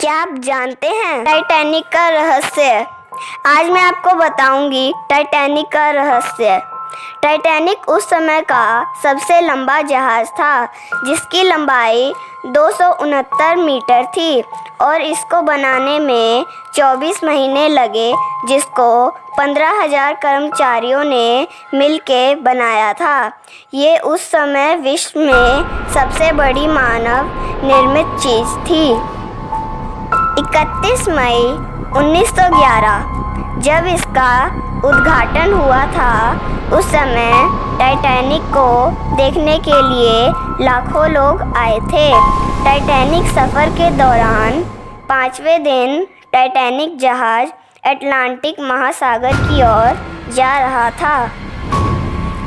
क्या आप जानते हैं टाइटैनिक का रहस्य? आज मैं आपको बताऊंगी टाइटैनिक का रहस्य। टाइटैनिक उस समय का सबसे लंबा जहाज़ था, जिसकी लंबाई 269 मीटर थी और इसको बनाने में 24 महीने लगे, जिसको 15,000 कर्मचारियों ने मिलके बनाया था। ये उस समय विश्व में सबसे बड़ी मानव निर्मित चीज़ थी। 31 मई 1911 जब इसका उद्घाटन हुआ था, उस समय टाइटैनिक को देखने के लिए लाखों लोग आए थे। टाइटैनिक सफ़र के दौरान 5वें दिन टाइटैनिक जहाज़ अटलांटिक महासागर की ओर जा रहा था।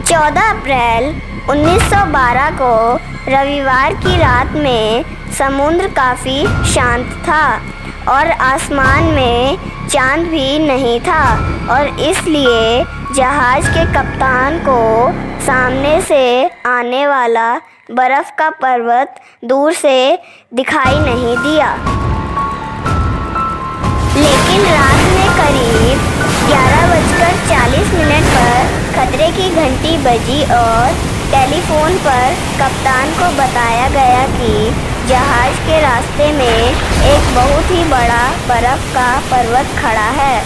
14 अप्रैल 1912 को रविवार की रात में समुद्र काफ़ी शांत था और आसमान में चांद भी नहीं था, और इसलिए जहाज़ के कप्तान को सामने से आने वाला बर्फ़ का पर्वत दूर से दिखाई नहीं दिया। लेकिन रात में करीब 11:40 पर खतरे की घंटी बजी और टेलीफोन पर कप्तान को बताया गया कि जहाज़ के रास्ते में एक बहुत ही बड़ा बर्फ़ का पर्वत खड़ा है।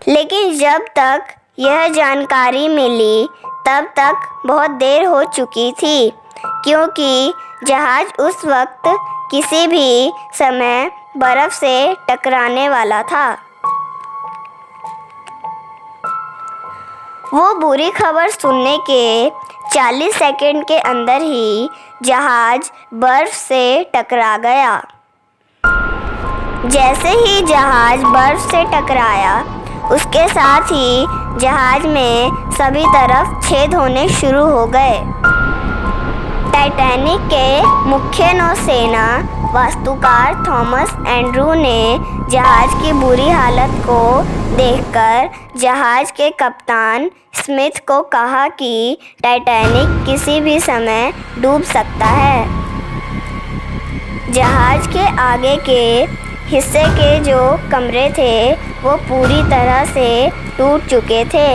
लेकिन जब तक यह जानकारी मिली, तब तक बहुत देर हो चुकी थी, क्योंकि जहाज़ उस वक्त किसी भी समय बर्फ़ से टकराने वाला था। वो बुरी खबर सुनने के 40 सेकंड के अंदर ही जहाज़ बर्फ़ से टकरा गया। जैसे ही जहाज़ बर्फ़ से टकराया, उसके साथ ही जहाज़ में सभी तरफ छेद होने शुरू हो गए। टाइटैनिक के मुख्य नौसेना वास्तुकार थॉमस एंड्रू ने जहाज़ की बुरी हालत को देखकर जहाज़ के कप्तान स्मिथ को कहा कि टाइटैनिक किसी भी समय डूब सकता है। जहाज़ के आगे के हिस्से के जो कमरे थे, वो पूरी तरह से टूट चुके थे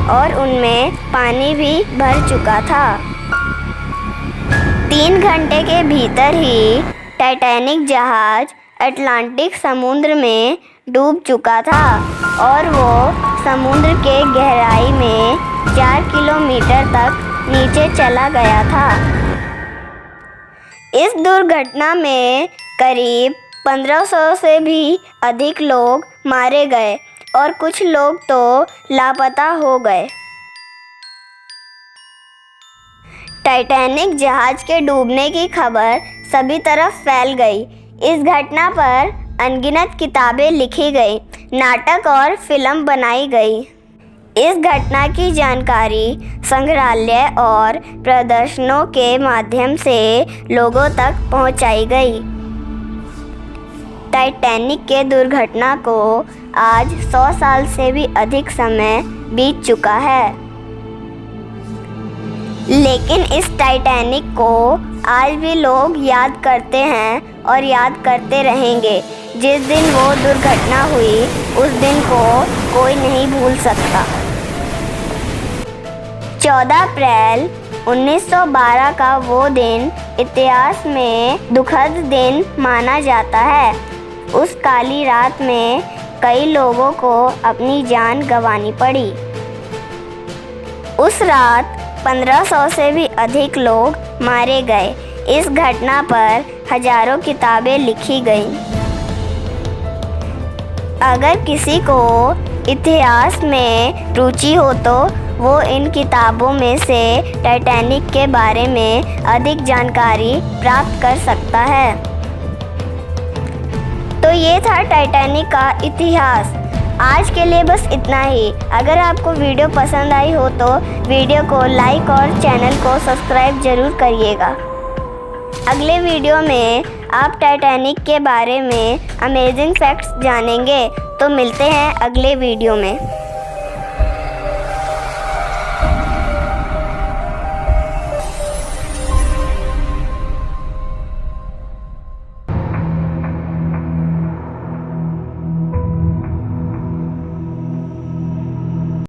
और उनमें पानी भी भर चुका था। 3 घंटे के भीतर ही टाइटैनिक जहाज़ अटलांटिक समुद्र में डूब चुका था और वो समुद्र के गहराई में 4 किलोमीटर तक नीचे चला गया था। इस दुर्घटना में करीब 1500 से भी अधिक लोग मारे गए और कुछ लोग तो लापता हो गए। टाइटैनिक जहाज़ के डूबने की खबर सभी तरफ फैल गई। इस घटना पर अनगिनत किताबें लिखी गई, नाटक और फिल्म बनाई गई। इस घटना की जानकारी संग्रहालय और प्रदर्शनों के माध्यम से लोगों तक पहुंचाई गई। टाइटैनिक के दुर्घटना को आज 100 साल से भी अधिक समय बीत चुका है, लेकिन इस टाइटैनिक को आज भी लोग याद करते हैं और याद करते रहेंगे। जिस दिन वो दुर्घटना हुई, उस दिन को कोई नहीं भूल सकता। 14 अप्रैल 1912 का वो दिन इतिहास में दुखद दिन माना जाता है। उस काली रात में कई लोगों को अपनी जान गंवानी पड़ी। उस रात 1500 से भी अधिक लोग मारे गए। इस घटना पर हजारों किताबें लिखी गईं। अगर किसी को इतिहास में रुचि हो तो वो इन किताबों में से टाइटैनिक के बारे में अधिक जानकारी प्राप्त कर सकता है। तो ये था टाइटैनिक का इतिहास। आज के लिए बस इतना ही। अगर आपको वीडियो पसंद आई हो तो वीडियो को लाइक और चैनल को सब्सक्राइब ज़रूर करिएगा। अगले वीडियो में आप टाइटैनिक के बारे में अमेजिंग फैक्ट्स जानेंगे। तो मिलते हैं अगले वीडियो में।